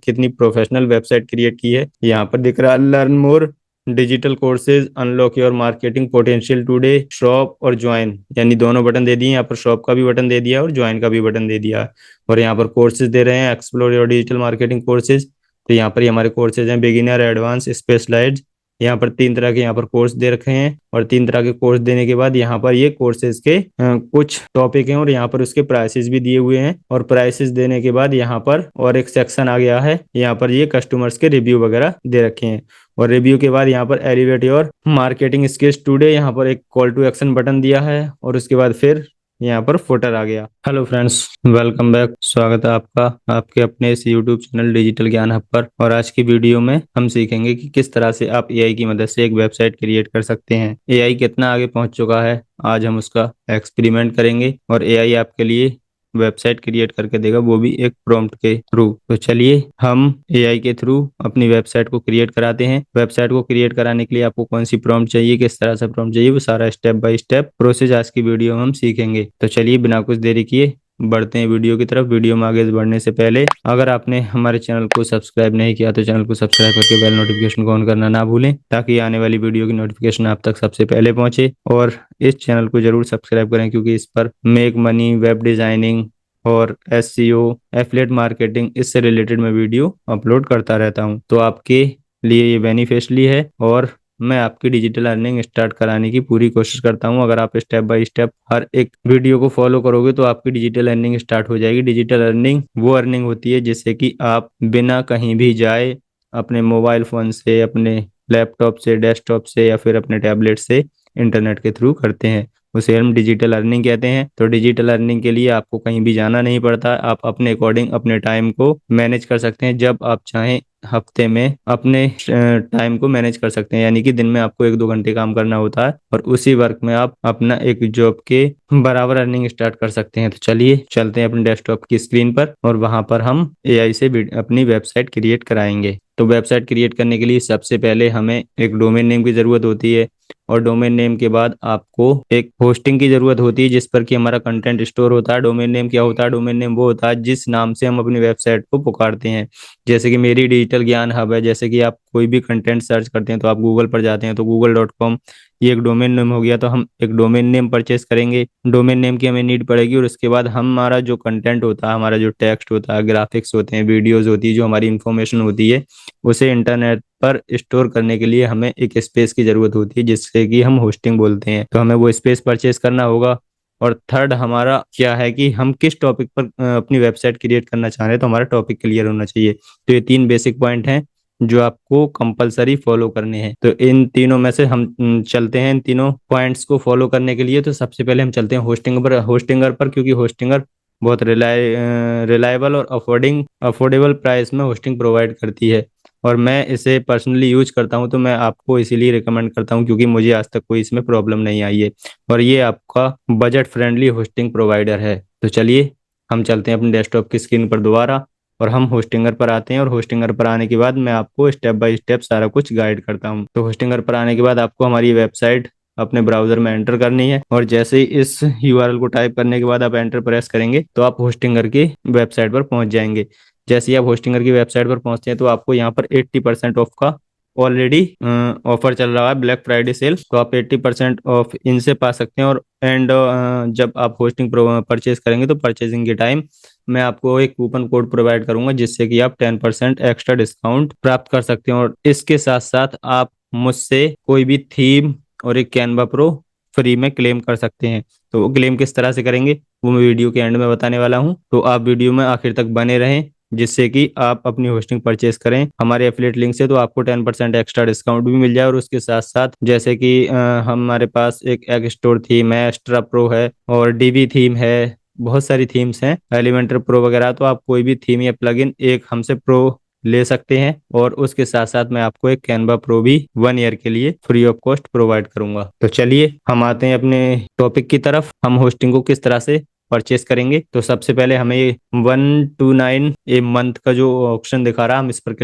कितनी professional website create की है। यहाँ पर दिख रहा है learn more digital courses, unlock your marketing potential today, shop और ज्वाइन, यानी दोनों बटन दे दिए। यहाँ पर शॉप का भी बटन दे दिया और ज्वाइन का भी बटन दे दिया। और यहाँ पर कोर्सेज दे रहे हैं, explore your digital marketing courses. तो यहाँ पर ये हमारे कोर्सेज हैं, बिगिनर, एडवांस, स्पेशलाइज्ड। यहाँ पर तीन तरह के यहाँ पर कोर्स दे रखे हैं। और तीन तरह के कोर्स देने के बाद यहाँ पर ये कोर्सेज के कुछ टॉपिक हैं और यहाँ पर उसके प्राइसेस भी दिए हुए हैं। और प्राइसेस देने के बाद यहाँ पर और एक सेक्शन आ गया है, यहाँ पर ये कस्टमर्स के रिव्यू वगैरह दे रखे हैं। और रिव्यू के बाद यहाँ पर elevate your marketing skills today, यहाँ पर एक कॉल टू एक्शन बटन दिया है। और उसके बाद फिर यहाँ पर फुटर आ गया। Hello friends, welcome back. स्वागत है आपका आपके अपने इस YouTube channel digital Gyan hub पर। और आज की वीडियो में हम सीखेंगे कि किस तरह से आप एआई की मदद से एक वेबसाइट क्रिएट कर सकते हैं। एआई कितना आगे पहुंच चुका है, आज हम उसका एक्सपेरिमेंट करेंगे और एआई आपके लिए वेबसाइट क्रिएट करके देगा, वो भी एक प्रॉम्प्ट के थ्रू। तो चलिए हम एआई के थ्रू अपनी वेबसाइट को क्रिएट कराते हैं। वेबसाइट को क्रिएट कराने के लिए आपको कौन सी प्रॉम्प्ट चाहिए, किस तरह से प्रॉम्प्ट चाहिए, वो सारा स्टेप बाय स्टेप प्रोसेस आज की वीडियो में हम सीखेंगे। तो चलिए बिना कुछ देरी किए बढ़ते हैं वीडियो की तरफ। वीडियो में आगे बढ़ने से पहले अगर आपने हमारे चैनल को सब्सक्राइब नहीं किया तो चैनल को सब्सक्राइब करके बेल नोटिफिकेशन को ऑन करना ना भूलें, ताकि आने वाली वीडियो की नोटिफिकेशन आप तक सबसे पहले पहुंचे। और इस चैनल को जरूर सब्सक्राइब करें, क्योंकि इस पर मेक मनी, वेब डिजाइनिंग और एसईओ, एफिलिएट मार्केटिंग, इससे रिलेटेड मैं वीडियो अपलोड करता रहता हूं। तो आपके लिए ये बेनिफिशियली है और मैं आपकी डिजिटल अर्निंग स्टार्ट कराने की पूरी कोशिश करता हूं। अगर आप स्टेप बाय स्टेप हर एक वीडियो को फॉलो करोगे तो आपकी डिजिटल अर्निंग स्टार्ट हो जाएगी। डिजिटल अर्निंग वो अर्निंग होती है जिससे कि आप बिना कहीं भी जाए अपने मोबाइल फ़ोन से, अपने लैपटॉप से, डेस्कटॉप से या फिर अपने टैबलेट से इंटरनेट के थ्रू करते हैं। उसे हम डिजिटल अर्निंग कहते हैं। तो डिजिटल अर्निंग के लिए आपको कहीं भी जाना नहीं पड़ता। आप अपने अकॉर्डिंग अपने टाइम को मैनेज कर सकते हैं। जब आप चाहें हफ्ते में अपने टाइम को मैनेज कर सकते हैं, यानी कि दिन में आपको 1-2 घंटे काम करना होता है और उसी वर्क में आप अपना एक जॉब के बराबर अर्निंग स्टार्ट कर सकते हैं। तो चलिए चलते हैं अपने डेस्कटॉप की स्क्रीन पर और वहां पर हम एआई से अपनी वेबसाइट क्रिएट कराएंगे। तो वेबसाइट क्रिएट करने के लिए सबसे पहले हमें एक डोमेन नेम की ज़रूरत होती है। और डोमेन नेम के बाद आपको एक होस्टिंग की ज़रूरत होती है जिस पर कि हमारा कंटेंट स्टोर होता है। डोमेन नेम क्या होता है? डोमेन नेम वो होता है जिस नाम से हम अपनी वेबसाइट को पुकारते हैं। जैसे कि मेरी डिजिटल ज्ञान हब है, जैसे कि आप कोई भी कंटेंट सर्च करते हैं तो आप गूगल पर जाते हैं तो google.com, ये एक डोमेन नेम हो गया। तो हम एक डोमेन नेम परचेस करेंगे। डोमेन नेम की हमें नीड पड़ेगी और उसके बाद हमारा जो कंटेंट होता है, हमारा जो टेक्स्ट होता है, ग्राफिक्स होते हैं, वीडियोज होती है, जो हमारी इंफॉर्मेशन होती है, उसे इंटरनेट पर स्टोर करने के लिए हमें एक स्पेस की ज़रूरत होती है जिससे कि हम होस्टिंग बोलते हैं। तो हमें वो स्पेस परचेस करना होगा। और थर्ड हमारा क्या है कि हम किस टॉपिक पर अपनी वेबसाइट क्रिएट करना चाह रहे हैं, तो हमारा टॉपिक क्लियर होना चाहिए। तो ये 3 बेसिक पॉइंट हैं जो आपको कंपलसरी फॉलो करने हैं। तो इन तीनों में से हम चलते हैं इन तीनों पॉइंट्स को फॉलो करने के लिए। तो सबसे पहले हम चलते हैं होस्टिंगर पर, क्योंकि होस्टिंगर बहुत रिलायबल और अफोर्डेबल प्राइस में होस्टिंग प्रोवाइड करती है। और मैं इसे पर्सनली यूज करता हूं, तो मैं आपको इसीलिए रिकमेंड करता हूं क्योंकि मुझे आज तक कोई इसमें प्रॉब्लम नहीं आई है और ये आपका बजट फ्रेंडली होस्टिंग प्रोवाइडर है। तो चलिए हम चलते हैं अपने डेस्कटॉप की स्क्रीन पर दोबारा और हम होस्टिंगर पर आते हैं। और होस्टिंगर पर आने के बाद मैं आपको स्टेप बाय स्टेप सारा कुछ गाइड करता हूं। तो होस्टिंगर पर आने के बाद आपको हमारी वेबसाइट अपने ब्राउजर में एंटर करनी है और जैसे ही इस यूआरएल को टाइप करने के बाद आप एंटर प्रेस करेंगे तो आप होस्टिंगर की वेबसाइट पर पहुंच जाएंगे। जैसे ही आप होस्टिंगर की वेबसाइट पर पहुंचते हैं तो आपको यहाँ पर 80% ऑफ का ऑलरेडी ऑफर चल रहा है, ब्लैक फ्राइडे सेल। तो आप 80% ऑफ इनसे पा सकते हैं। और जब आप होस्टिंग परचेज करेंगे तो परचेजिंग के टाइम मैं आपको एक कूपन कोड प्रोवाइड करूंगा जिससे कि आप 10% एक्स्ट्रा डिस्काउंट प्राप्त कर सकते हैं। और इसके साथ साथ आप मुझसे कोई भी थीम और एक कैनवा प्रो फ्री में क्लेम कर सकते हैं। तो वो क्लेम किस तरह से करेंगे वो मैं वीडियो के एंड में बताने वाला हूँ। तो आप वीडियो में आखिर तक बने रहें जिससे कि आप अपनी होस्टिंग परचेस करें हमारे एफिलिएट लिंक से, तो आपको 10% एक्स्ट्रा डिस्काउंट भी मिल जाए। और उसके साथ साथ जैसे कि हमारे पास एक एग स्टोर थीम है, एक्स्ट्रा प्रो है और डीबी थीम है, बहुत सारी थीम्स हैं, एलिमेंटर प्रो वगैरह। तो आप कोई भी थीम या प्लगइन एक हमसे प्रो ले सकते हैं। और उसके साथ साथ मैं आपको एक कैनवा प्रो भी 1 ईयर के लिए फ्री ऑफ कॉस्ट प्रोवाइड करूंगा। तो चलिए हम आते हैं अपने टॉपिक की तरफ, हम होस्टिंग को किस तरह से परचेस करेंगे तो सबसे पहले हमें 129 ए मंथ का जो ऑप्शन दिखा रहा है, हम इस पर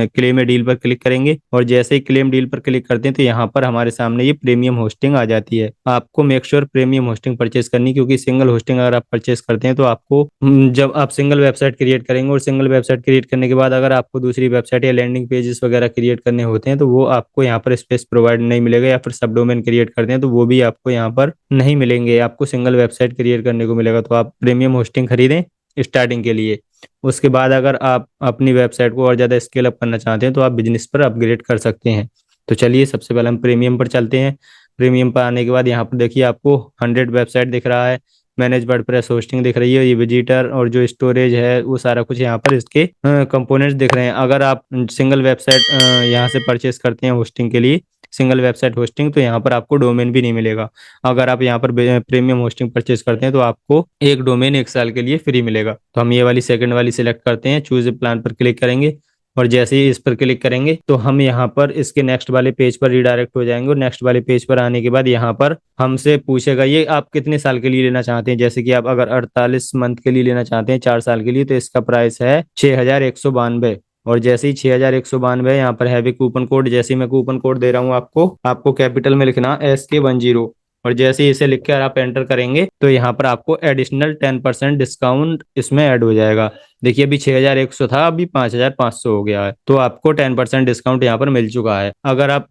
क्लेम ए डील पर क्लिक करेंगे। और जैसे ही क्लेम डील पर क्लिक करते हैं तो यहाँ पर हमारे सामने ये प्रीमियम होस्टिंग आ जाती है। आपको make sure premium hosting purchase करनी, क्योंकि सिंगल होस्टिंग अगर आप परचेस करते हैं तो आपको जब आप सिंगल वेबसाइट क्रिएट करेंगे और सिंगल वेबसाइट क्रिएट करने के बाद अगर आपको दूसरी वेबसाइट या लैंडिंग पेजेस वगैरह क्रिएट करने होते हैं तो वो आपको यहाँ पर स्पेस प्रोवाइड नहीं मिलेगा, या फिर सब डोमेन क्रिएट करते हैं तो वो भी आपको यहाँ पर नहीं मिलेंगे, आपको सिंगल वेबसाइट क्रिएट करने को मिलेगा। तो आप प्रीमियम होस्टिंग खरीदें स्टार्टिंग के लिए। उसके बाद अगर आप अपनी वेबसाइट को और ज़्यादा स्केल अप करना चाहते हैं तो आप बिजनेस पर अपग्रेड कर सकते हैं। तो चलिए सबसे पहले हम प्रीमियम पर चलते हैं। प्रीमियम पर आने के बाद यहाँ पर देखिए आपको 100 वेबसाइट दिख रहा है, मैनेज वर्डप्रेस होस्टिंग दिख रही है, ये विजिटर और जो स्टोरेज है वो सारा कुछ यहाँ पर इसके कंपोनेंट्स दिख रहे हैं। अगर आप सिंगल वेबसाइट यहाँ से परचेस करते हैं होस्टिंग के लिए, सिंगल वेबसाइट होस्टिंग, तो यहाँ पर आपको डोमेन भी नहीं मिलेगा। अगर आप यहाँ पर प्रीमियम होस्टिंग परचेस करते हैं तो आपको एक डोमेन 1 साल के लिए फ्री मिलेगा। तो हम ये वाली सेकंड वाली सिलेक्ट करते हैं, चूज प्लान पर क्लिक करेंगे और जैसे ही इस पर क्लिक करेंगे तो हम यहाँ पर इसके नेक्स्ट वाले पेज पर रिडायरेक्ट हो जाएंगे। और नेक्स्ट वाले पेज पर आने के बाद यहाँ पर हमसे पूछेगा ये आप कितने साल के लिए लेना चाहते हैं। जैसे कि आप अगर 48 मंथ के लिए लेना चाहते हैं 4 साल के लिए, तो इसका प्राइस है 6192। और जैसे ही 6192 यहाँ पर हैवी कूपन कोड, जैसे ही मैं कूपन कोड दे रहा हूँ आपको कैपिटल में लिखना SK10। और जैसे ही इसे लिखकर आप एंटर करेंगे तो यहाँ पर आपको एडिशनल 10% डिस्काउंट इसमें ऐड हो जाएगा। देखिए अभी 6100 था, अभी 5500 हो गया है, तो आपको 10% डिस्काउंट यहाँ पर मिल चुका है। अगर आप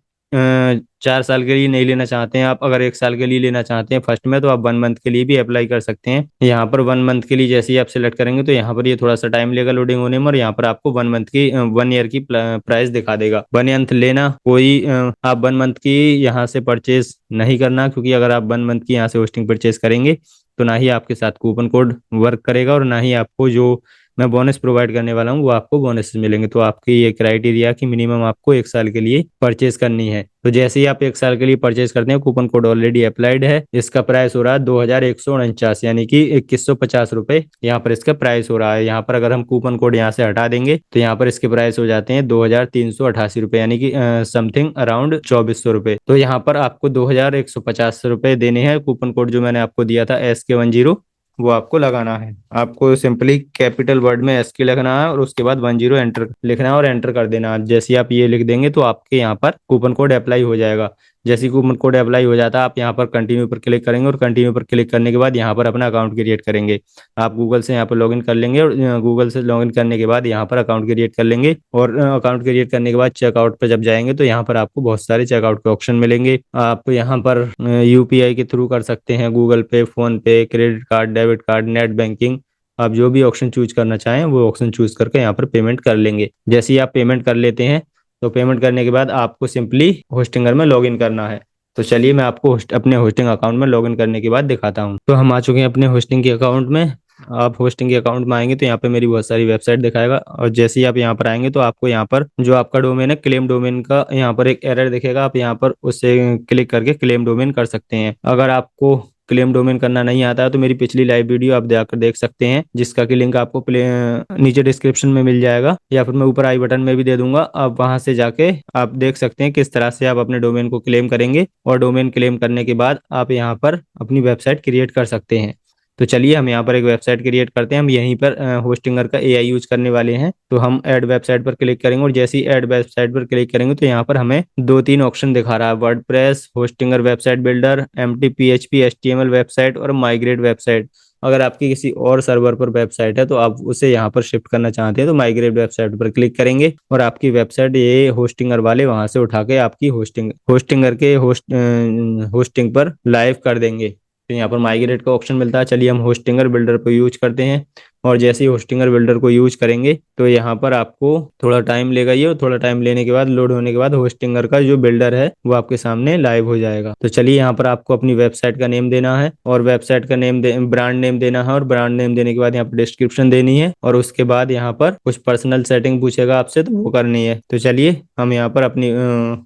4 साल के लिए नहीं लेना चाहते हैं, आप अगर 1 साल के लिए लेना चाहते हैं फर्स्ट में, तो आप 1 मंथ के लिए भी अप्लाई कर सकते हैं। यहाँ पर 1 मंथ के लिए जैसे ही आप सिलेक्ट करेंगे तो यहाँ पर ये थोड़ा सा टाइम लेगा लोडिंग होने में, और यहाँ पर आपको 1 ईयर की प्राइस दिखा देगा। 1 मंथ लेना कोई आप 1 मंथ की यहाँ से परचेज नहीं करना, क्योंकि अगर आप 1 मंथ की यहाँ से होस्टिंग परचेज करेंगे तो ना ही आपके साथ कूपन कोड वर्क करेगा और ना ही आपको जो मैं बोनस प्रोवाइड करने वाला हूँ वो आपको बोनस मिलेंगे। तो आपकी ये क्राइटेरिया कि मिनिमम आपको 1 साल के लिए परचेज करनी है। तो जैसे ही आप 1 साल के लिए परचेज करते हैं, कूपन कोड ऑलरेडी अप्लाइड है, इसका प्राइस हो रहा है 2149, यानी कि 2150 रुपये यहाँ पर इसका प्राइस हो रहा है। यहाँ पर अगर हम कूपन कोड यहाँ से हटा देंगे तो यहाँ पर इसके प्राइस हो जाते हैं 2388 रुपये, यानी कि समथिंग अराउंड 2400 रुपये। तो यहाँ पर आपको 2150 रुपये देने हैं। कूपन कोड जो मैंने आपको दिया था SK10 वो आपको लगाना है। आपको सिंपली कैपिटल वर्ड में SK लिखना है और उसके बाद 10 एंटर लिखना है और एंटर कर देना है। जैसे ही आप ये लिख देंगे तो आपके यहाँ पर कूपन कोड अप्लाई हो जाएगा। जैसे ही कूपन कोड अप्लाई हो जाता है आप यहाँ पर कंटिन्यू पर क्लिक करेंगे और कंटिन्यू पर क्लिक करने के बाद यहाँ पर अपना अकाउंट क्रिएट करेंगे। आप गूगल से यहाँ पर लॉगिन कर लेंगे और गूगल से लॉगिन करने के बाद यहाँ पर अकाउंट क्रिएट कर लेंगे। और अकाउंट क्रिएट करने के बाद चेकआउट पर जब जाएंगे तो यहाँ पर आपको बहुत सारे चेकआउट के ऑप्शन मिलेंगे। आप यहाँ पर UPI के थ्रू कर सकते हैं, गूगल पे, फोन पे, credit card, debit card, net banking, आप जो भी ऑप्शन चूज करना चाहें वो ऑप्शन चूज करके यहाँ पर पेमेंट कर लेंगे। जैसे ही आप पेमेंट कर लेते हैं तो पेमेंट करने के बाद आपको सिंपली होस्टिंगर में लॉगिन करना है। तो चलिए मैं आपको अपने होस्टिंग अकाउंट में लॉगिन करने के बाद दिखाता हूँ। तो हम आ चुके हैं अपने होस्टिंग के अकाउंट में। आप होस्टिंग के अकाउंट में आएंगे तो यहाँ पे मेरी बहुत सारी वेबसाइट दिखाएगा, और जैसे ही आप यहाँ पर आएंगे तो आपको यहाँ पर जो आपका डोमेन है क्लेम डोमेन का यहाँ पर एक एरर दिखेगा, आप यहाँ पर उससे क्लिक करके क्लेम डोमेन कर सकते हैं। अगर आपको क्लेम डोमेन करना नहीं आता है तो मेरी पिछली लाइव वीडियो आप जाकर देख सकते हैं, जिसका कि लिंक आपको नीचे डिस्क्रिप्शन में मिल जाएगा, या फिर मैं ऊपर आई बटन में भी दे दूंगा। आप वहां से जाके आप देख सकते हैं किस तरह से आप अपने डोमेन को क्लेम करेंगे, और डोमेन क्लेम करने के बाद आप यहाँ पर अपनी वेबसाइट क्रिएट कर सकते हैं। तो चलिए हम यहाँ पर एक वेबसाइट क्रिएट करते हैं। हम यहीं पर होस्टिंगर का AI यूज करने वाले हैं। तो हम ऐड वेबसाइट पर क्लिक करेंगे और जैसे ही ऐड वेबसाइट पर क्लिक करेंगे तो यहाँ पर हमें 2-3 ऑप्शन दिखा रहा है, WordPress, Hostinger website builder, MT PHP HTML website और माइग्रेट वेबसाइट। अगर आपकी किसी और सर्वर पर वेबसाइट है तो आप उसे यहाँ पर शिफ्ट करना चाहते हैं तो माइग्रेट वेबसाइट पर क्लिक करेंगे और आपकी वेबसाइट ये होस्टिंगर वाले वहां से उठा के आपकी होस्टिंगर के होस्टिंग पर लाइव कर देंगे। तो यहाँ पर माइग्रेट का ऑप्शन मिलता है। चलिए हम होस्टिंगर बिल्डर को यूज करते हैं, और जैसे ही होस्टिंगर बिल्डर को यूज करेंगे तो यहाँ पर आपको थोड़ा टाइम लेगा ये, और थोड़ा टाइम लेने के बाद लोड होने के बाद होस्टिंगर का जो बिल्डर है वो आपके सामने लाइव हो जाएगा। तो चलिए यहाँ पर आपको अपनी वेबसाइट का नेम देना है, और वेबसाइट का नेम ब्रांड नेम देना है, और ब्रांड नेम देने के बाद यहाँ पर डिस्क्रिप्शन देनी है, और उसके बाद यहाँ पर कुछ पर्सनल सेटिंग पूछेगा आपसे तो वो करनी है। तो चलिए हम यहाँ पर अपनी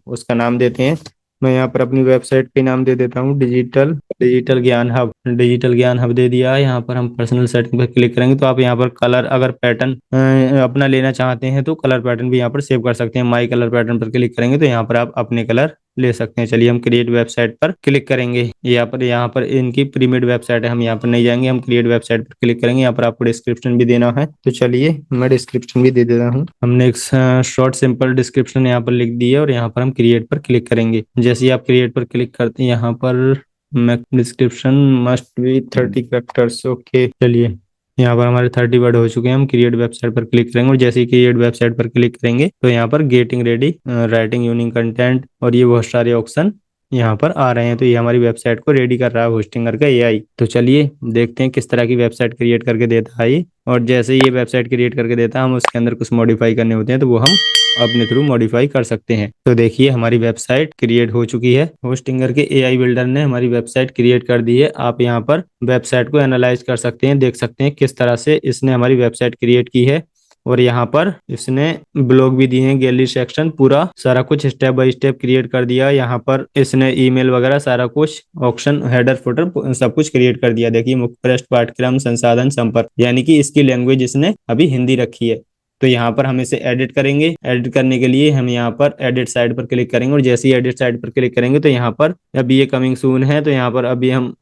उसका नाम देते हैं। मैं यहाँ पर अपनी वेबसाइट के नाम दे देता हूँ digital digital Gyan hub. Digital Gyan hub दे दिया है। यहाँ पर हम पर्सनल सेटिंग पर क्लिक करेंगे तो आप यहाँ पर कलर अगर पैटर्न अपना लेना चाहते हैं तो कलर पैटर्न भी यहाँ पर सेव कर सकते हैं। माई कलर पैटर्न पर क्लिक करेंगे तो यहाँ पर आप अपने कलर ले सकते हैं। चलिए हम क्रिएट वेबसाइट पर क्लिक करेंगे। यहाँ पर इनकी प्रीमेड वेबसाइट है, हम यहाँ पर नहीं जाएंगे, हम क्रिएट वेबसाइट पर क्लिक करेंगे। यहाँ पर आपको डिस्क्रिप्शन भी देना है, तो चलिए मैं डिस्क्रिप्शन भी दे देता हूँ। हमने एक शॉर्ट सिंपल डिस्क्रिप्शन यहाँ पर लिख दी है और यहाँ पर हम क्रिएट पर क्लिक करेंगे। जैसे ही आप क्रिएट पर क्लिक करते हैं, यहाँ पर description must be 30 characters. Okay, चलिए यहाँ पर हमारे 30 वर्ड हो चुके हैं। हम क्रिएट वेबसाइट पर क्लिक करेंगे और जैसे ही क्रिएट वेबसाइट पर क्लिक करेंगे तो यहाँ पर getting ready, writing unique content और ये बहुत सारे ऑप्शन यहाँ पर आ रहे हैं। तो ये हमारी वेबसाइट को रेडी कर रहा है होस्टिंगर का एआई। तो चलिए देखते हैं किस तरह की वेबसाइट क्रिएट करके देता है ये। और जैसे ही ये वेबसाइट क्रिएट करके देता है, हम उसके अंदर कुछ मॉडिफाई करने होते हैं तो वो हम अपने थ्रू मॉडिफाई कर सकते हैं। तो देखिए हमारी वेबसाइट क्रिएट हो चुकी है। होस्टिंगर के एआई बिल्डर ने हमारी वेबसाइट क्रिएट कर दी है। आप यहाँ पर वेबसाइट को एनालाइज कर सकते हैं, देख सकते हैं किस तरह से इसने हमारी वेबसाइट क्रिएट की है। और यहाँ पर इसने ब्लॉग भी दिए हैं, गैलरी सेक्शन, पूरा सारा कुछ स्टेप बाय स्टेप क्रिएट कर दिया। यहाँ पर इसने ईमेल वगैरह सारा कुछ, ऑप्शन, हेडर, फुटर सब कुछ क्रिएट कर दिया। देखिए मुख्य पृष्ठ, पाठ्यक्रम, संसाधन, संपर्क, यानी कि इसकी लैंग्वेज इसने अभी हिंदी रखी है। तो यहाँ पर हम इसे एडिट करेंगे। एडिट करने के लिए हम यहाँ पर एडिट साइड पर क्लिक करेंगे और जैसे ही एडिट साइड पर क्लिक करेंगे तो यहाँ पर अभी ये कमिंग सून है, तो यहाँ पर अभी हम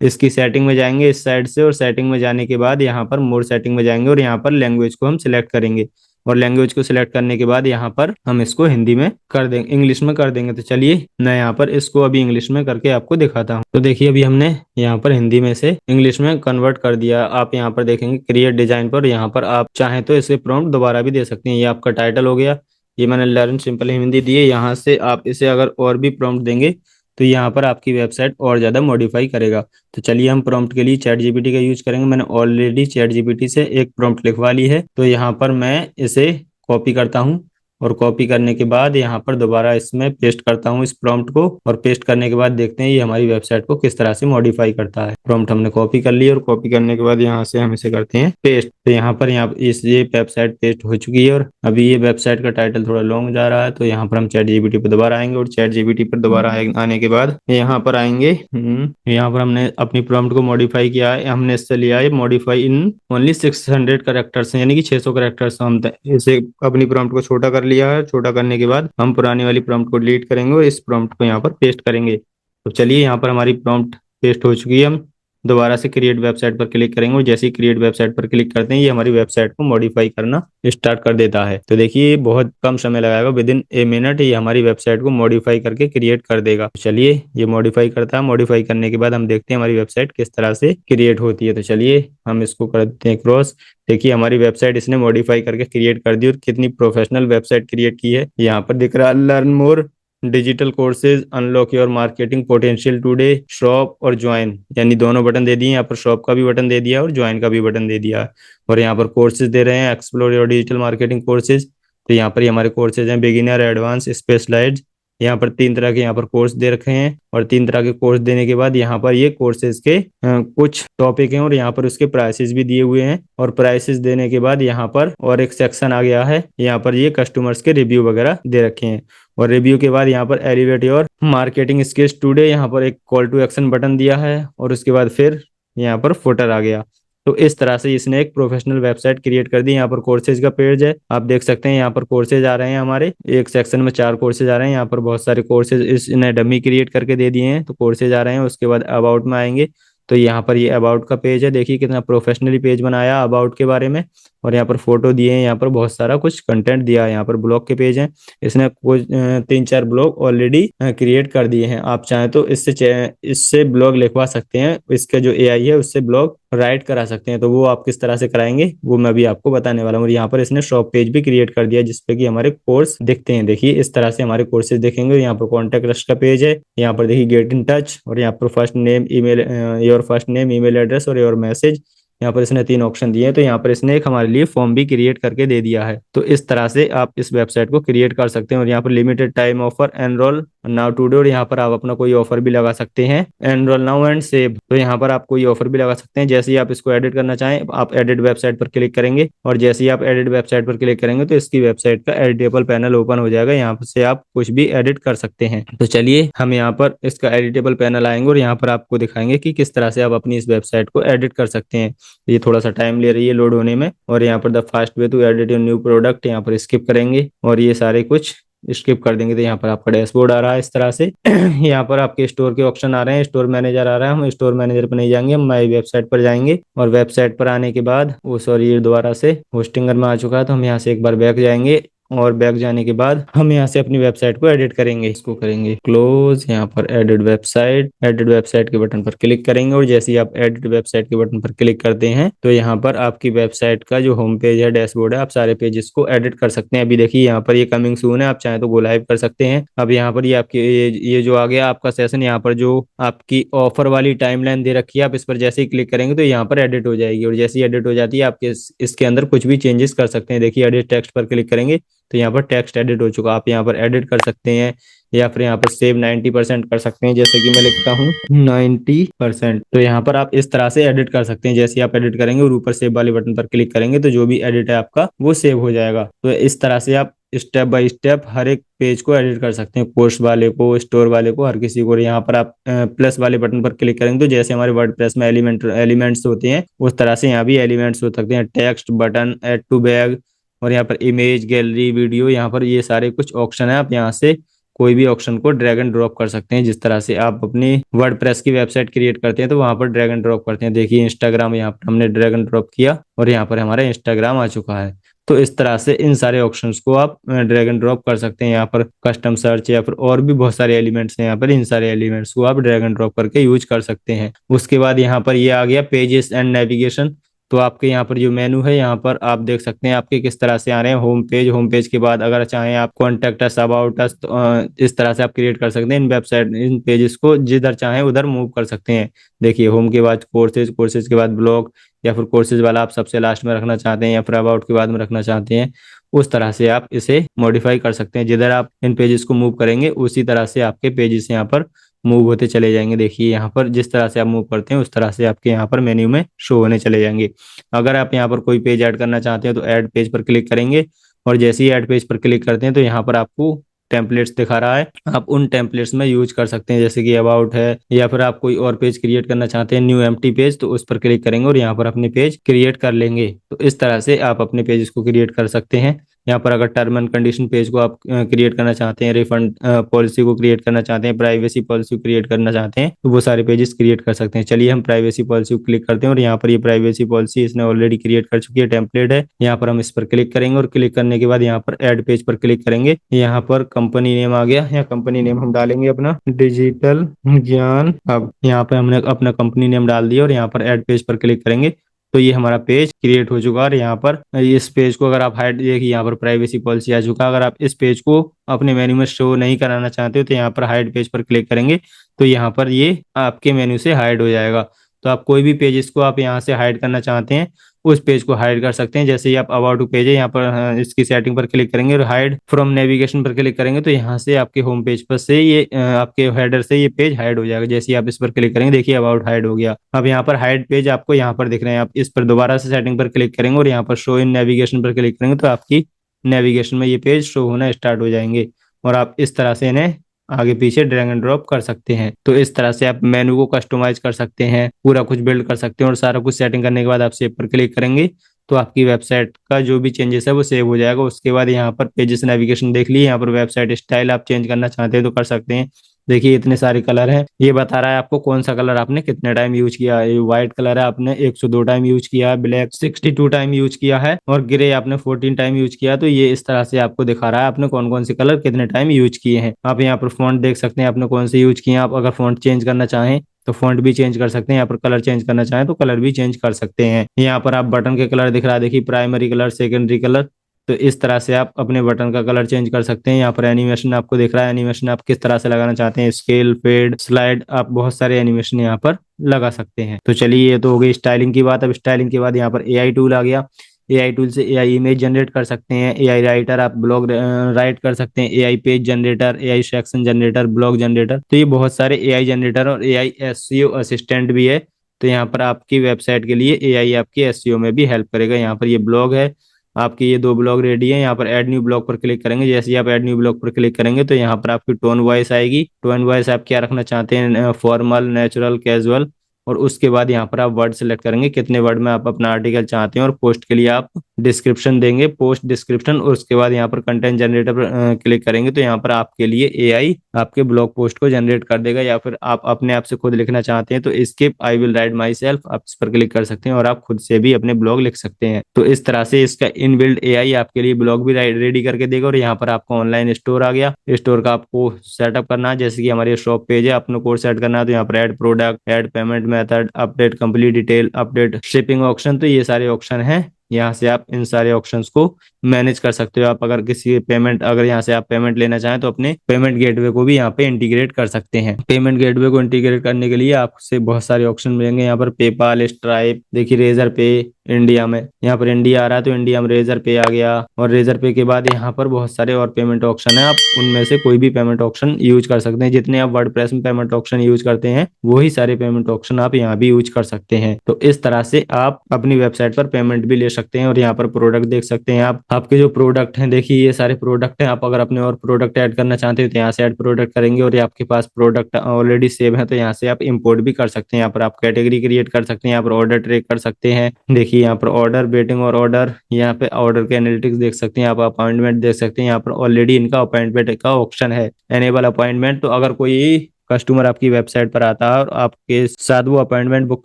इसकी सेटिंग में जाएंगे इस साइड से, और सेटिंग में जाने के बाद यहाँ पर मोर सेटिंग में जाएंगे और यहाँ पर लैंग्वेज को हम सिलेक्ट करेंगे। और लैंग्वेज को सिलेक्ट करने के बाद यहाँ पर हम इसको हिंदी में कर देंगे, इंग्लिश में कर देंगे। तो चलिए मैं यहाँ पर इसको अभी इंग्लिश में करके आपको दिखाता हूँ। तो देखिए अभी हमने यहाँ पर हिंदी में से इंग्लिश में कन्वर्ट कर दिया। आप यहाँ पर देखेंगे क्रिएट डिजाइन पर, यहाँ पर आप चाहें तो इसे प्रॉम्प्ट दोबारा भी दे सकते हैं। ये आपका टाइटल हो गया, ये मैंने लर्न सिंपल हिंदी दी है। यहाँ से आप इसे अगर और भी प्रॉम्प्ट देंगे तो यहाँ पर आपकी वेबसाइट और ज़्यादा मॉडिफाई करेगा। तो चलिए हम प्रॉम्प्ट के लिए चैट जीपीटी का यूज करेंगे। मैंने ऑलरेडी चैट जीपीटी से एक प्रॉम्प्ट लिखवा ली है, तो यहाँ पर मैं इसे कॉपी करता हूँ और कॉपी करने के बाद यहाँ पर दोबारा इसमें पेस्ट करता हूँ इस प्रॉम्प्ट को। और पेस्ट करने के बाद देखते हैं ये हमारी वेबसाइट को किस तरह से मॉडिफाई करता है। प्रॉम्प्ट हमने कॉपी कर लिया और कॉपी करने के बाद यहाँ से हम इसे करते हैं पेस्ट। तो यहाँ पर ये वेबसाइट पेस्ट हो चुकी है। और अभी ये वेबसाइट का टाइटल थोड़ा लॉन्ग जा रहा है, तो यहाँ पर हम चैट जीपीटी पर दोबारा आएंगे और चैट जीपीटी पर दोबारा आने के बाद यहाँ पर आएंगे। यहाँ पर हमने अपनी प्रॉम्प्ट को मॉडिफाई किया है। हमने इससे लिया है मॉडिफाई इन ओनली 600 करेक्टर्स, यानी कि 600 करेक्टर्स। हम इसे अपनी प्रॉम्प्ट को छोटा कर लिया है। छोटा करने के बाद हम पुरानी वाली प्रॉम्प्ट को डिलीट करेंगे और इस प्रॉम्प्ट को यहाँ पर पेस्ट करेंगे। तो चलिए यहाँ पर हमारी प्रॉम्प्ट पेस्ट हो चुकी है। हम दोबारा से क्रिएट वेबसाइट पर क्लिक करेंगे और जैसे ही क्रिएट वेबसाइट पर क्लिक करते हैं ये हमारी वेबसाइट को मॉडिफाई करना स्टार्ट कर देता है। तो देखिए बहुत कम समय लगाएगा, विद इन ए मिनट ये हमारी वेबसाइट को मॉडिफाई करके क्रिएट कर देगा। चलिए ये मॉडिफाई करता है। मॉडिफाई करने के बाद हम देखते हैं हमारी वेबसाइट किस तरह से क्रिएट होती है। तो चलिए हम इसको कर देते हैं क्रॉस। देखिए हमारी वेबसाइट इसने मॉडिफाई करके क्रिएट कर दी और कितनी प्रोफेशनल वेबसाइट क्रिएट की है। यहाँ पर दिख रहा है learn more digital courses, unlock your marketing potential today, shop और ज्वाइन, यानी दोनों बटन दे दिए। यहाँ पर शॉप का भी बटन दे दिया और ज्वाइन का भी बटन दे दिया। और यहाँ पर कोर्सेज दे रहे हैं, explore your digital marketing courses. तो यहाँ पर ये हमारे कोर्सेज हैं, बिगिनर, एडवांस, स्पेशलाइज्ड। यहाँ पर 3 तरह के यहाँ पर कोर्स दे रखे हैं। और 3 तरह के कोर्स देने के बाद यहाँ पर ये कोर्सेज के कुछ टॉपिक हैं और यहाँ पर उसके प्राइसेस भी दिए हुए हैं। और प्राइसेस देने के बाद यहाँ पर और एक सेक्शन आ गया है, यहाँ पर ये कस्टमर्स के रिव्यू वगैरह दे रखे हैं। और रिव्यू के बाद यहाँ पर elevate your marketing skills today, यहाँ पर एक कॉल टू एक्शन बटन दिया है। और उसके बाद फिर यहाँ पर फुटर आ गया। तो इस तरह से इसने एक प्रोफेशनल वेबसाइट क्रिएट कर दी। यहाँ पर कोर्सेज का पेज है, आप देख सकते हैं। यहाँ पर कोर्सेज आ रहे हैं, हमारे एक सेक्शन में 4 कोर्सेज आ रहे हैं। यहाँ पर बहुत सारे कोर्सेज इसने डमी क्रिएट करके दे दिए हैं, तो कोर्सेज आ रहे हैं। उसके बाद अबाउट में आएंगे तो यहाँ पर ये अबाउट का पेज है। देखिए कितना प्रोफेशनली पेज बनाया अबाउट के बारे में। और यहाँ पर फोटो दिए हैं, यहाँ पर बहुत सारा कुछ कंटेंट दिया है। यहाँ पर ब्लॉग के पेज हैं, इसने कुछ 3-4 ब्लॉग ऑलरेडी क्रिएट कर दिए हैं। आप चाहें तो इससे ब्लॉग लिखवा सकते हैं, इसका जो एआई है उससे ब्लॉग राइट करा सकते हैं। तो वो आप किस तरह से कराएंगे वो मैं भी आपको बताने वाला हूँ। और यहाँ पर इसने शॉप पेज भी क्रिएट कर दिया जिसपे कि हमारे कोर्स दिखते हैं। देखिए इस तरह से हमारे कोर्सेज देखेंगे। यहाँ पर कॉन्टेक्ट अस का पेज है, यहाँ पर देखिए गेट इन टच, और यहाँ पर first name, email, your first name, email address और योर मैसेज। यहाँ पर इसने 3 ऑप्शन दिए हैं। तो यहाँ पर इसने एक हमारे लिए फॉर्म भी क्रिएट करके दे दिया है। तो इस तरह से आप इस वेबसाइट को क्रिएट कर सकते हैं। और यहाँ पर limited time offer, enrol now today, और यहाँ पर आप अपना कोई ऑफर भी लगा सकते हैं, एनरोल नाउ एंड सेव। तो यहाँ पर आप कोई ऑफर भी लगा सकते हैं। जैसे ही आप इसको एडिट करना चाहें आप एडिट वेबसाइट पर क्लिक करेंगे और जैसे ही आप एडिट वेबसाइट पर क्लिक करेंगे तो इसकी वेबसाइट का एडिटेबल पैनल ओपन हो जाएगा। यहाँ से आप कुछ भी एडिट कर सकते हैं। तो चलिए हम यहाँ पर इसका एडिटेबल पैनल आएंगे और यहाँ पर आपको दिखाएंगे कि किस तरह से आप अपनी इस वेबसाइट को एडिट कर सकते हैं। ये थोड़ा सा टाइम ले रही है लोड होने में। और यहाँ पर the fast way to edit your new product, यहाँ पर स्किप करेंगे और ये सारे कुछ स्किप कर देंगे तो यहाँ पर आपका डैशबोर्ड आ रहा है इस तरह से। यहाँ पर आपके स्टोर के ऑप्शन आ रहे हैं, स्टोर मैनेजर आ रहा है। हम स्टोर मैनेजर पर नहीं जाएंगे, हम माई वेबसाइट पर जाएंगे और वेबसाइट पर आने के बाद वो सॉरी ये दोबारा से होस्टिंगर में आ चुका है, तो हम यहाँ से एक बार बैक जाएंगे और बैक जाने के बाद हम यहाँ से अपनी वेबसाइट को एडिट करेंगे। इसको करेंगे क्लोज, यहाँ पर एडिट वेबसाइट के बटन पर क्लिक करेंगे और जैसे ही आप एडिट वेबसाइट के बटन पर क्लिक करते हैं तो यहाँ पर आपकी वेबसाइट का जो होम पेज है, डैशबोर्ड है, आप सारे पेजेस को एडिट कर सकते हैं। अभी देखिए यहाँ पर ये कमिंग सून है, आप चाहें तो गो लाइव कर सकते हैं। अब यहाँ पर ये आपकी ये जो आ गया आपका सेशन, यहाँ पर जो आपकी ऑफर वाली टाइमलाइन दे रखी है, आप इस पर जैसे ही क्लिक करेंगे तो यहाँ पर एडिट हो जाएगी और जैसे ही एडिट हो जाती है आपके इसके अंदर कुछ भी चेंजेस कर सकते हैं। देखिए एडिट टेक्स्ट पर क्लिक करेंगे तो यहाँ पर टेक्स्ट एडिट हो चुका, आप यहाँ पर एडिट कर सकते हैं या फिर यहाँ पर सेव 90% कर सकते हैं। जैसे कि मैं लिखता हूँ 90%, तो यहाँ पर आप इस तरह से एडिट कर सकते हैं। जैसे ही आप एडिट करेंगे और ऊपर सेव वाले बटन पर क्लिक करेंगे तो जो भी एडिट है आपका वो सेव हो जाएगा। तो इस तरह से आप स्टेप बाय स्टेप हर एक पेज को एडिट कर सकते हैं, पोस्ट वाले को, स्टोर वाले को, हर किसी को। यहाँ पर आप प्लस वाले बटन पर क्लिक करेंगे तो जैसे हमारे वर्डप्रेस में एलिमेंट्स होते हैं उस तरह से यहाँ भी एलिमेंट्स हो सकते हैं, text, button, add to bag और यहाँ पर इमेज, गैलरी, वीडियो, यहाँ पर ये सारे कुछ ऑप्शन है। आप यहाँ से कोई भी ऑप्शन को ड्रैग एंड ड्रॉप कर सकते हैं। जिस तरह से आप अपनी वर्डप्रेस की वेबसाइट क्रिएट करते हैं तो वहां पर ड्रैग एंड ड्रॉप करते हैं। देखिए इंस्टाग्राम यहाँ पर हमने ड्रैग एंड ड्रॉप किया और यहाँ पर हमारा इंस्टाग्राम आ चुका है। तो इस तरह से इन सारे ऑप्शंस को आप ड्रैग एंड ड्रॉप कर सकते हैं। यहाँ पर कस्टम सर्च या फिर और भी बहुत सारे एलिमेंट्स हैं, यहाँ पर इन सारे एलिमेंट्स को आप ड्रैग एंड ड्रॉप करके यूज कर सकते हैं। उसके बाद यहाँ पर ये आ गया पेजेस एंड नेविगेशन। तो आपके यहाँ पर जो मेनू है यहाँ पर आप देख सकते हैं आपके किस तरह से आ रहे हैं। होम पेज के बाद अगर चाहें आप कॉन्टेक्ट अस, अबाउट अस, तो इस तरह से आप क्रिएट कर सकते हैं। इन वेबसाइट इन पेजेस को जिधर चाहें उधर मूव कर सकते हैं। देखिए होम के बाद कोर्सेज के बाद ब्लॉग, या फिर कोर्सेज वाला आप सबसे लास्ट में रखना चाहते हैं या फिर अबाउट के बाद में रखना चाहते हैं, उस तरह से आप इसे मॉडिफाई कर सकते हैं। जिधर आप इन पेजेस को मूव करेंगे उसी तरह से आपके पेजेस यहाँ पर मूव होते चले जाएंगे। देखिए यहाँ पर जिस तरह से आप मूव करते हैं उस तरह से आपके यहाँ पर मेन्यू में शो होने चले जाएंगे। अगर आप यहाँ पर कोई पेज ऐड करना चाहते हैं तो ऐड पेज पर क्लिक करेंगे और जैसे ही ऐड पेज पर क्लिक करते हैं तो यहाँ पर आपको टेम्पलेट्स दिखा रहा है, आप उन टेम्पलेट्स में यूज कर सकते हैं। जैसे कि अबाउट है या फिर आप कोई और पेज क्रिएट करना चाहते हैं, न्यू एम्प्टी पेज, तो उस पर क्लिक करेंगे और यहाँ पर अपने पेज क्रिएट कर लेंगे। तो इस तरह से आप अपने पेजेस को क्रिएट कर सकते हैं। यहाँ पर अगर टर्म एंड कंडीशन पेज को आप क्रिएट करना चाहते हैं, रिफंड पॉलिसी को क्रिएट करना चाहते हैं, प्राइवेसी पॉलिसी को क्रिएट करना चाहते हैं, तो वो सारे पेजेस क्रिएट कर सकते हैं। चलिए हम प्राइवेसी पॉलिसी को क्लिक करते हैं और यहाँ पर ये प्राइवेसी पॉलिसी इसने ऑलरेडी क्रिएट कर चुकी है, टेम्पलेट है। यहाँ पर हम इस पर क्लिक करेंगे और क्लिक करने के बाद यहाँ पर ऐड पेज पर क्लिक करेंगे। यहाँ पर कंपनी नेम आ गया, यहाँ कंपनी नेम हम डालेंगे अपना डिजिटल ज्ञान। अब यहाँ पे हमने अपना कंपनी नेम डाल दिया और यहाँ पर ऐड पेज पर क्लिक करेंगे तो ये हमारा पेज क्रिएट हो चुका है। और यहाँ पर इस पेज को अगर आप हाइड, देखिए यहाँ पर प्राइवेसी पॉलिसी आ चुका है। अगर आप इस पेज को अपने मेन्यू में शो नहीं कराना चाहते हो तो यहाँ पर हाइड पेज पर क्लिक करेंगे तो यहाँ पर ये आपके मेन्यू से हाइड हो जाएगा। तो आप कोई भी पेज इसको आप यहाँ से हाइड करना चाहते हैं उस पेज को हाइड कर सकते हैं। जैसे ही आप अबाउट टू पेज है, यहाँ पर इसकी सेटिंग पर क्लिक करेंगे और हाइड फ्रॉम नेविगेशन पर क्लिक करेंगे तो यहाँ से आपके होम पेज पर से ये आपके हेडर से ये पेज हाइड हो जाएगा। जैसे ही आप इस पर क्लिक करेंगे देखिए अबाउट हाइड हो गया। अब यहाँ पर हाइड पेज आपको यहाँ पर दिख रहे हैं, आप इस पर दोबारा से सेटिंग पर क्लिक करेंगे और यहाँ पर शो इन नेविगेशन पर क्लिक करेंगे तो आपकी नेविगेशन में ये पेज शो होना स्टार्ट हो जाएंगे और आप इस तरह से इन्हें आगे पीछे ड्रैग एंड ड्रॉप कर सकते हैं। तो इस तरह से आप मेनू को कस्टमाइज कर सकते हैं, पूरा कुछ बिल्ड कर सकते हैं और सारा कुछ सेटिंग करने के बाद आप सेव पर क्लिक करेंगे तो आपकी वेबसाइट का जो भी चेंजेस है वो सेव हो जाएगा। उसके बाद यहाँ पर पेजेस नेविगेशन देख लिए, यहाँ पर वेबसाइट स्टाइल आप चेंज करना चाहते हैं तो कर सकते हैं। देखिए इतने सारे कलर हैं, ये बता रहा है आपको कौन सा कलर आपने कितने टाइम यूज किया है। व्हाइट कलर है आपने 102 टाइम यूज किया है, ब्लैक 62 टाइम यूज किया है और ग्रे आपने 14 टाइम यूज किया। तो ये इस तरह से आपको दिखा रहा है आपने कौन कौन से कलर कितने टाइम यूज किए हैं। आप यहाँ पर फॉन्ट देख सकते हैं आपने कौन से यूज किए हैं। आप अगर फॉन्ट चेंज करना चाहें तो फॉन्ट भी चेंज कर सकते हैं, यहाँ पर कलर चेंज करना चाहें तो कलर भी चेंज कर सकते हैं। यहाँ पर आप बटन के कलर दिख रहा है, देखिए प्राइमरी कलर, सेकेंडरी कलर। तो इस तरह से आप अपने बटन का कलर चेंज कर सकते हैं। यहाँ पर एनिमेशन आपको दिख रहा है, एनिमेशन आप किस तरह से लगाना चाहते हैं, स्केल, फेड, स्लाइड, आप बहुत सारे एनिमेशन यहाँ पर लगा सकते हैं। तो चलिए ये तो हो गई स्टाइलिंग की बात। अब स्टाइलिंग के बाद यहाँ पर एआई टूल आ गया। एआई टूल से एआई इमेज जनरेट कर सकते हैं, एआई राइटर आप ब्लॉग राइट कर सकते हैं, AI page generator, AI section generator, blog generator. तो ये बहुत सारे एआई जनरेटर और एआई एसईओ असिस्टेंट भी है। तो यहाँ पर आपकी वेबसाइट के लिए एआई आपकी एसईओ में भी हेल्प करेगा। यहाँ पर ये ब्लॉग है, आपके ये 2 ब्लॉग रेडी है। यहाँ पर ऐड न्यू ब्लॉग पर क्लिक करेंगे, जैसे ही आप ऐड न्यू ब्लॉग पर क्लिक करेंगे तो यहाँ पर आपकी टोन वॉइस आएगी। टोन वॉइस आप क्या रखना चाहते हैं, फॉर्मल, नेचुरल, कैजुअल, और उसके बाद यहाँ पर आप वर्ड सेलेक्ट करेंगे, कितने वर्ड में आप अपना आर्टिकल चाहते हैं, और पोस्ट के लिए आप डिस्क्रिप्शन देंगे, पोस्ट डिस्क्रिप्शन, और उसके बाद यहाँ पर कंटेंट जनरेटर पर क्लिक करेंगे तो यहाँ पर आपके लिए एआई आपके ब्लॉग पोस्ट को जनरेट कर देगा। या फिर आप अपने आप से खुद लिखना चाहते हैं तो skip I will write my self, आप इस पर क्लिक कर सकते हैं और आप खुद से भी अपने ब्लॉग लिख सकते हैं। तो इस तरह से इसका इनबिल्ट एआई आपके लिए ब्लॉग भी रेडी करके देगा। और यहाँ पर आपका ऑनलाइन स्टोर आ गया, स्टोर का आपको सेटअप करना है, जैसे कि हमारे शॉप पेज है, अपने कोड सेट करना है तो यहाँ पर add product, add payment method, update complete detail, update shipping option, तो ये सारे ऑप्शन हैं। यहाँ से आप इन सारे ऑप्शंस को मैनेज कर सकते हो। आप अगर किसी पेमेंट, अगर यहाँ से आप पेमेंट लेना चाहें तो अपने पेमेंट गेटवे को भी यहाँ पे इंटीग्रेट कर सकते हैं। पेमेंट गेटवे को इंटीग्रेट करने के लिए आपसे बहुत सारे ऑप्शन मिलेंगे। यहाँ पर पेपाल, स्ट्राइप, देखिए रेजर पे इंडिया में, यहाँ पर इंडिया आ रहा है तो इंडिया में रेजर पे आ गया। और रेजर पे के बाद यहाँ पर बहुत सारे और पेमेंट ऑप्शन है, आप उनमें से कोई भी पेमेंट ऑप्शन यूज कर सकते हैं। जितने आप वर्डप्रेस में पेमेंट ऑप्शन यूज करते हैं वही सारे पेमेंट ऑप्शन आप यहाँ भी यूज कर सकते हैं। तो इस तरह से आप अपनी वेबसाइट पर पेमेंट भी ले सकते हैं। और यहाँ पर प्रोडक्ट देख सकते हैं आप, आपके जो प्रोडक्ट हैं, देखिए ये सारे प्रोडक्ट हैं। आप अगर अपने और प्रोडक्ट ऐड करना चाहते हो तो यहाँ से ऐड प्रोडक्ट करेंगे, और ये आपके पास प्रोडक्ट ऑलरेडी सेव है तो यहाँ से आप इंपोर्ट भी कर सकते हैं। यहाँ पर आप कैटेगरी क्रिएट कर सकते हैं, यहाँ पर ऑर्डर ट्रैक कर सकते हैं। देखिए यहाँ पर ऑर्डर, वेटिंग और ऑर्डर, यहाँ पे ऑर्डर के एनालिटिक्स देख सकते हैं, आप अपॉइंटमेंट देख सकते हैं। यहाँ पर ऑलरेडी इनका अपॉइंटमेंट का ऑप्शन है, एनेबल अपॉइंटमेंट। तो अगर कोई कस्टमर आपकी वेबसाइट पर आता है और आपके साथ वो अपॉइंटमेंट बुक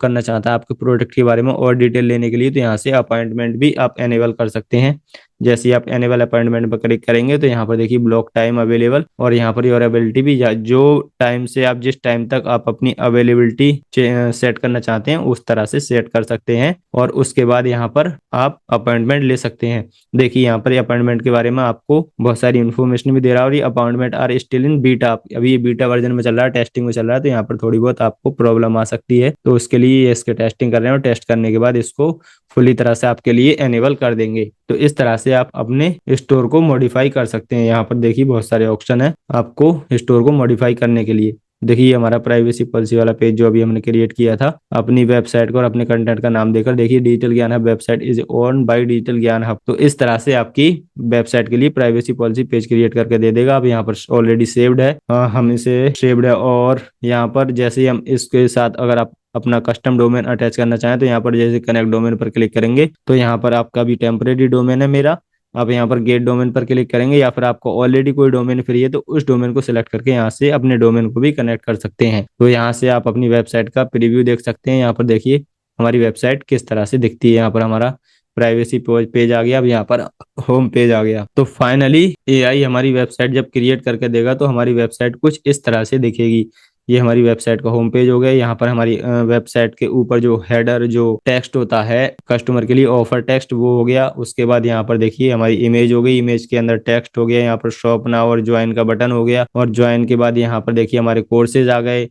करना चाहता है आपके प्रोडक्ट के बारे में और डिटेल लेने के लिए, तो यहाँ से अपॉइंटमेंट भी आप एनेबल कर सकते हैं। जैसे ही आप एनेबल अपॉइंटमेंट पर क्लिक करेंगे तो यहाँ पर देखिए ब्लॉक टाइम अवेलेबल, और यहाँ पर योर अवेलेबिलिटी भी, जो टाइम से आप जिस टाइम तक आप अपनी अवेलेबिलिटी सेट करना चाहते हैं उस तरह से सेट कर सकते हैं। और उसके बाद यहाँ पर आप अपॉइंटमेंट ले सकते हैं। देखिए यहाँ पर अपॉइंटमेंट के बारे में आपको बहुत सारी इन्फॉर्मेशन भी दे रहा है। और ये appointment are still in beta, अभी ये बीटा वर्जन में चल रहा है, टेस्टिंग में चल रहा है, तो यहाँ पर थोड़ी बहुत आपको प्रॉब्लम आ सकती है। तो उसके लिए इसके टेस्टिंग कर रहे हैं और टेस्ट करने के बाद इसको फुली तरह से आपके लिए एनेबल कर देंगे। तो इस तरह से आप अपने स्टोर को मॉडिफाई कर सकते हैं। यहाँ पर देखिए बहुत सारे ऑप्शन है आपको स्टोर को मॉडिफाई करने के लिए। देखिए हमारा प्राइवेसी पॉलिसी वाला पेज जो अभी हमने क्रिएट किया था, अपनी वेबसाइट को और अपने कंटेंट का नाम देकर, देखिए Digital Gyan Hub website is owned by Digital Gyan Hub. तो इस तरह से आपकी वेबसाइट के लिए प्राइवेसी पॉलिसी पेज क्रिएट करके दे देगा। अब यहाँ पर ऑलरेडी सेव्ड है, हम इसे सेव्ड है। और यहाँ पर जैसे ही हम इसके साथ अगर आप अपना कस्टम डोमेन अटैच करना चाहें तो यहाँ पर जैसे कनेक्ट डोमेन पर क्लिक करेंगे तो यहाँ पर आपका भी टेम्परेरी डोमेन है मेरा, आप यहाँ पर गेट डोमेन पर क्लिक करेंगे, या फिर आपको ऑलरेडी कोई डोमेन फ्री है तो उस डोमेन को सिलेक्ट करके यहाँ से अपने डोमेन को भी कनेक्ट कर सकते हैं। तो यहाँ से आप अपनी वेबसाइट का प्रीव्यू देख सकते हैं। यहाँ पर देखिए हमारी वेबसाइट किस तरह से दिखती है। यहाँ पर हमारा प्राइवेसी पेज आ गया, अब यहाँ पर होम पेज आ गया। तो फाइनली एआई हमारी वेबसाइट जब क्रिएट करके देगा तो हमारी वेबसाइट कुछ इस तरह से दिखेगी। ये हमारी वेबसाइट का होम पेज हो गया। यहाँ पर हमारी वेबसाइट के ऊपर जो हेडर, जो टेक्स्ट होता है कस्टमर के लिए, ऑफर टेक्स्ट, वो हो गया। उसके बाद यहाँ पर देखिए हमारी इमेज हो गई, इमेज के अंदर टेक्स्ट हो गया। यहाँ पर शॉप नाउ और ज्वाइन का बटन हो गया, और ज्वाइन के बाद यहाँ पर देखिए हमारे कोर्सेज आ गए।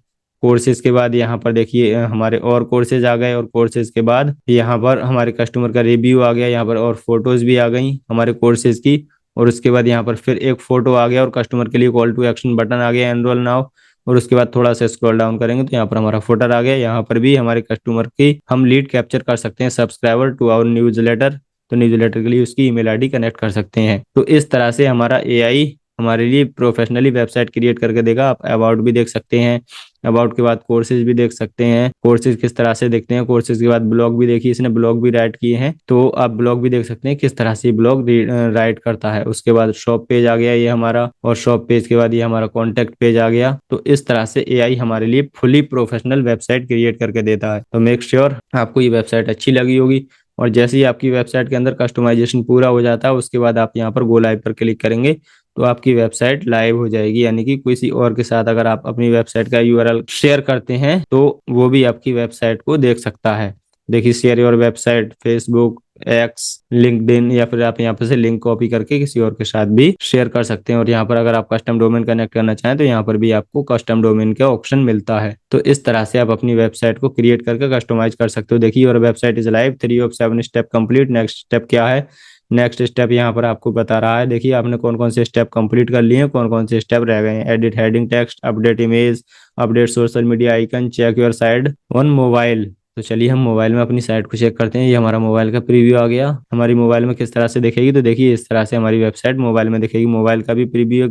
कोर्सेज के बाद यहाँ पर देखिए हमारे और कोर्सेज आ गए, और कोर्सेज के बाद यहाँ पर हमारे कस्टमर का रिव्यू आ गया। यहाँ पर और फोटोज भी आ गई हमारे कोर्सेज की। और उसके बाद यहाँ पर फिर एक फोटो आ गया, और कस्टमर के लिए कॉल टू एक्शन बटन आ गया, एनरोल नाउ। और उसके बाद थोड़ा सा स्क्रॉल डाउन करेंगे तो यहाँ पर हमारा फुटर आ गया। यहाँ पर भी हमारे कस्टमर की हम लीड कैप्चर कर सकते हैं, subscriber to our newsletter, तो न्यूज लेटर के लिए उसकी ईमेल आईडी कनेक्ट कर सकते हैं। तो इस तरह से हमारा एआई हमारे लिए प्रोफेशनली वेबसाइट क्रिएट करके देगा। आप अबाउट भी देख सकते हैं, अबाउट के बाद कोर्सेज भी देख सकते हैं, कोर्सेज किस तरह से देखते हैं। कोर्सेज के बाद ब्लॉग भी देखिए, इसने ब्लॉग भी राइट किए हैं तो आप ब्लॉग भी देख सकते हैं किस तरह से ब्लॉग राइट करता है। उसके बाद शॉप पेज आ गया ये हमारा, और शॉप पेज के बाद ये हमारा कॉन्टेक्ट पेज आ गया। तो इस तरह से एआई हमारे लिए फुली प्रोफेशनल वेबसाइट क्रिएट करके देता है। तो मेक श्योर आपको ये वेबसाइट अच्छी लगी होगी। और जैसे ही आपकी वेबसाइट के अंदर कस्टमाइजेशन पूरा हो जाता है उसके बाद आप यहाँ पर गो लाइव पर क्लिक करेंगे तो आपकी वेबसाइट लाइव हो जाएगी। यानी कि किसी और के साथ अगर आप अपनी वेबसाइट का यूआरएल शेयर करते हैं तो वो भी आपकी वेबसाइट को देख सकता है। देखिए share your website, Facebook, x, LinkedIn, या फिर आप यहाँ पर से लिंक कॉपी करके किसी और के साथ भी शेयर कर सकते हैं। और यहाँ पर अगर आप कस्टम डोमेन कनेक्ट करना चाहें तो यहाँ पर भी आपको कस्टम डोमेन का ऑप्शन मिलता है। तो इस तरह से आप अपनी वेबसाइट को क्रिएट करके कस्टमाइज कर सकते हो। देखिए your website is live, 3 of 7 step complete. Next step क्या है? नेक्स्ट स्टेप यहाँ पर आपको बता रहा है। देखिए आपने कौन कौन से स्टेप कंप्लीट कर लिए हैं, कौन कौन से स्टेप रह गए हैं। Edit heading text, update image, update social media icon, check your site on mobile. तो चलिए हम मोबाइल में अपनी साइट को चेक करते हैं। ये हमारा मोबाइल का प्रीव्यू आ गया। हमारी मोबाइल में किस तरह से दिखेगी, तो देखिए इस तरह से हमारी वेबसाइट मोबाइल में दिखेगी। मोबाइल का भी प्रीव्यू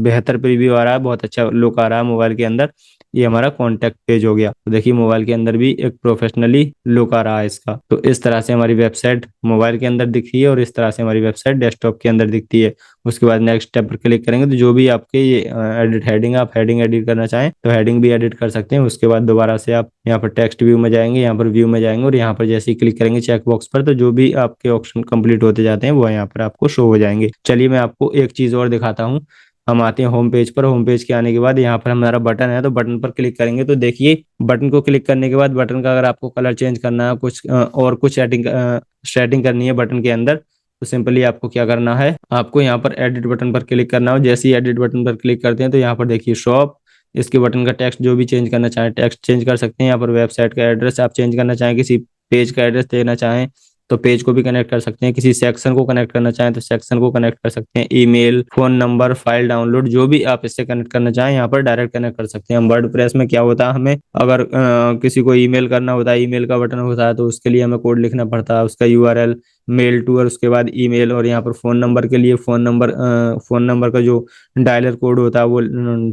बेहतर प्रीव्यू आ रहा है, बहुत अच्छा लुक आ रहा है मोबाइल के अंदर। ये हमारा कॉन्टैक्ट पेज हो गया। तो देखिए मोबाइल के अंदर भी एक प्रोफेशनली लुक आ रहा है इसका। तो इस तरह से हमारी वेबसाइट मोबाइल के अंदर दिखती है और इस तरह से हमारी वेबसाइट डेस्कटॉप के अंदर दिखती है। उसके बाद नेक्स्ट स्टेप पर क्लिक करेंगे तो जो भी आपके ये एडिट हेडिंग, आप हेडिंग एडिट करना चाहें तो हेडिंग भी एडिट कर सकते हैं। उसके बाद दोबारा से आप यहाँ पर टेक्स्ट व्यू में जाएंगे, यहाँ पर व्यू में जाएंगे और यहाँ पर जैसे ही क्लिक करेंगे चेक बॉक्स पर तो जो भी आपके ऑप्शन कंप्लीट होते जाते हैं वो यहाँ पर आपको शो हो जाएंगे। चलिए मैं आपको एक चीज़ और दिखाता हूँ। हम आते हैं होम पेज पर। होम पेज के आने के बाद यहाँ पर हमारा बटन है तो बटन पर क्लिक करेंगे तो देखिए बटन को क्लिक करने के बाद बटन का अगर आपको कलर चेंज करना है, कुछ और कुछ सेटिंग करनी है बटन के अंदर तो सिंपली आपको क्या करना है, आपको यहाँ पर एडिट बटन पर क्लिक करना हो। जैसे ही एडिट बटन पर क्लिक करते हैं तो यहाँ पर देखिए शॉप, इसके बटन का टेक्स्ट जो भी चेंज करना चाहें टेक्स्ट चेंज कर सकते हैं। यहाँ पर वेबसाइट का एड्रेस आप चेंज करना चाहें, किसी पेज का एड्रेस देना चाहें तो पेज को भी कनेक्ट कर सकते हैं, किसी सेक्शन को कनेक्ट करना चाहें तो सेक्शन को कनेक्ट कर सकते हैं। Email, phone number, file download जो भी आप इससे कनेक्ट करना चाहें यहाँ पर डायरेक्ट कनेक्ट कर सकते हैं। हम वर्डप्रेस में क्या होता है, हमें अगर किसी को ईमेल करना होता है, ईमेल का बटन होता है तो उसके लिए हमें कोड लिखना पड़ता है, उसका यूआरएल मेल टू और उसके बाद ईमेल, और यहाँ पर फोन नंबर के लिए फोन नंबर का जो डायलर कोड होता है वो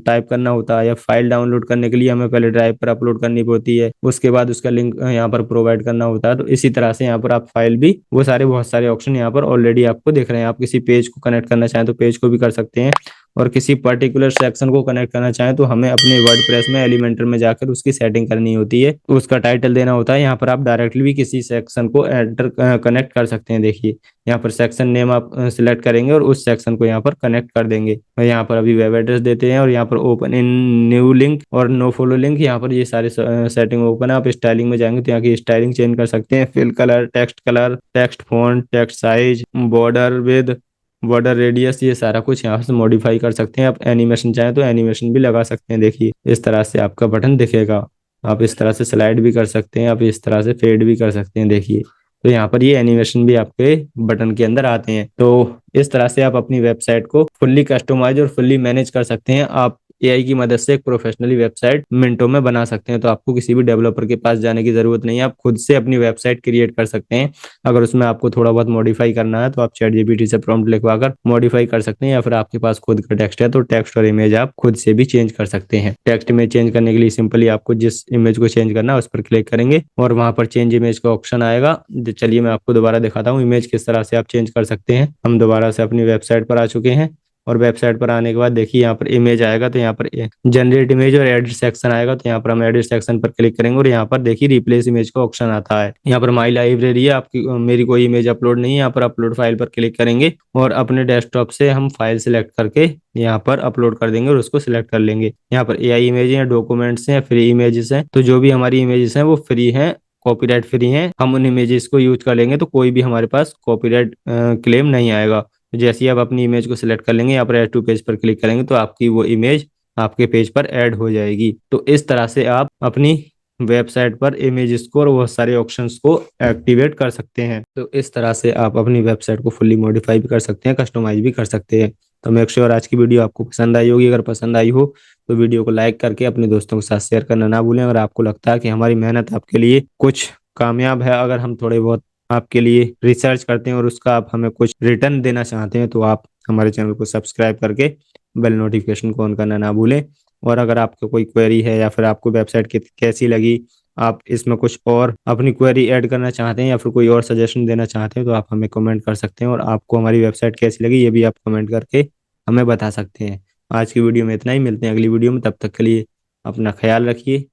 टाइप करना होता है, या फाइल डाउनलोड करने के लिए हमें पहले ड्राइव पर अपलोड करनी पड़ती है, उसके बाद उसका लिंक यहाँ पर प्रोवाइड करना होता है। तो इसी तरह से यहाँ पर आप फाइल भी, वो सारे बहुत सारे ऑप्शन यहाँ पर ऑलरेडी आपको दिख रहे हैं। आप किसी पेज को कनेक्ट करना चाहें तो पेज को भी कर सकते हैं, और किसी पर्टिकुलर सेक्शन को कनेक्ट करना चाहें तो हमें अपने वर्डप्रेस में एलिमेंटर में जाकर उसकी सेटिंग करनी होती है, तो उसका टाइटल देना होता है। यहाँ पर आप डायरेक्टली भी किसी सेक्शन को एंटर कनेक्ट कर सकते हैं। देखिए यहाँ पर सेक्शन नेम आप सिलेक्ट करेंगे और उस सेक्शन को यहाँ पर कनेक्ट कर देंगे। और यहाँ पर अभी वेब एड्रेस देते हैं और यहाँ पर ओपन इन न्यू लिंक और नो फॉलो लिंक, यहाँ पर ये सारे सेटिंग ओपन है। आप स्टाइलिंग में जाएंगे तो यहाँ की स्टाइलिंग चेंज कर सकते हैं, fill colour, text font, text size, border width, border radius, ये सारा कुछ यहाँ से मॉडिफाई कर सकते हैं। आप एनिमेशन चाहें तो एनिमेशन भी लगा सकते हैं। देखिए इस तरह से आपका बटन दिखेगा। आप इस तरह से स्लाइड भी कर सकते हैं, आप इस तरह से फेड भी कर सकते हैं। देखिए तो यहाँ पर ये एनिमेशन भी आपके बटन के अंदर आते हैं। तो इस तरह से आप अपनी वेबसाइट को फुल्ली कस्टमाइज और फुल्ली मैनेज कर सकते हैं। आप एआई की मदद से एक प्रोफेशनली वेबसाइट मिनटों में बना सकते हैं। तो आपको किसी भी डेवलपर के पास जाने की जरूरत नहीं है, आप खुद से अपनी वेबसाइट क्रिएट कर सकते हैं। अगर उसमें आपको थोड़ा बहुत मॉडिफाई करना है तो आप चैट जीपीटी से प्रॉम्प्ट लिखवा कर मॉडिफाई कर सकते हैं, या फिर आपके पास खुद का टेक्स्ट है तो टेक्स्ट और इमेज आप खुद से भी चेंज कर सकते हैं। टेक्स्ट में चेंज करने के लिए सिंपली आपको जिस इमेज को चेंज करना है उस पर क्लिक करेंगे और वहां पर चेंज इमेज का ऑप्शन आएगा। चलिए मैं आपको दोबारा दिखाता हूँ इमेज किस तरह से आप चेंज कर सकते हैं। हम दोबारा से अपनी वेबसाइट पर आ चुके हैं और वेबसाइट पर आने के बाद देखिए यहाँ पर इमेज आएगा तो यहाँ पर जनरेट इमेज और एडिट सेक्शन आएगा, तो यहाँ पर हम एडिट सेक्शन पर क्लिक करेंगे और यहाँ पर देखिए रिप्लेस इमेज का ऑप्शन आता है। यहाँ पर माई लाइब्रेरी है, आपकी मेरी कोई इमेज अपलोड नहीं है। यहाँ पर अपलोड फाइल पर क्लिक करेंगे और अपने डेस्कटॉप से हम फाइल सिलेक्ट करके यहाँ पर अपलोड कर देंगे और उसको सिलेक्ट कर लेंगे। यहाँ पर एआई इमेज है, डॉक्यूमेंट्स हैं, फ्री इमेजेस हैं, तो जो भी हमारी इमेजेस हैं वो फ्री हैं, कॉपीराइट फ्री हैं। हम उन इमेजेस को यूज कर लेंगे तो कोई भी हमारे पास कॉपीराइट क्लेम नहीं आएगा। तो जैसे ही आप अपनी इमेज को सिलेक्ट कर लेंगे, यहाँ पर ऐड टू पेज पर क्लिक करेंगे तो आपकी वो इमेज आपके पेज पर ऐड हो जाएगी। तो इस तरह से आप अपनी वेबसाइट पर इमेजेस को और बहुत सारे ऑप्शंस को एक्टिवेट कर सकते हैं। तो इस तरह से आप अपनी वेबसाइट को फुल्ली मॉडिफाई भी कर सकते हैं, कस्टमाइज भी कर सकते हैं। तो मेक श्योर आज की वीडियो आपको पसंद आई होगी। अगर पसंद आई हो तो वीडियो को लाइक करके अपने दोस्तों के साथ शेयर करना ना भूलें। अगर आपको लगता है कि हमारी मेहनत आपके लिए कुछ कामयाब है, अगर हम थोड़े बहुत आपके लिए रिसर्च करते हैं और उसका आप हमें कुछ रिटर्न देना चाहते हैं, तो आप हमारे चैनल को सब्सक्राइब करके बेल नोटिफिकेशन को ऑन करना ना भूलें। और अगर आपको कोई क्वेरी है या फिर आपको वेबसाइट कैसी लगी, आप इसमें कुछ और अपनी क्वेरी ऐड करना चाहते हैं या फिर कोई और सजेशन देना चाहते हैं तो आप हमें कमेंट कर सकते हैं। और आपको हमारी वेबसाइट कैसी लगी ये भी आप कमेंट करके हमें बता सकते हैं। आज की वीडियो में इतना ही, मिलते हैं अगली वीडियो में, तब तक के लिए अपना ख्याल रखिए।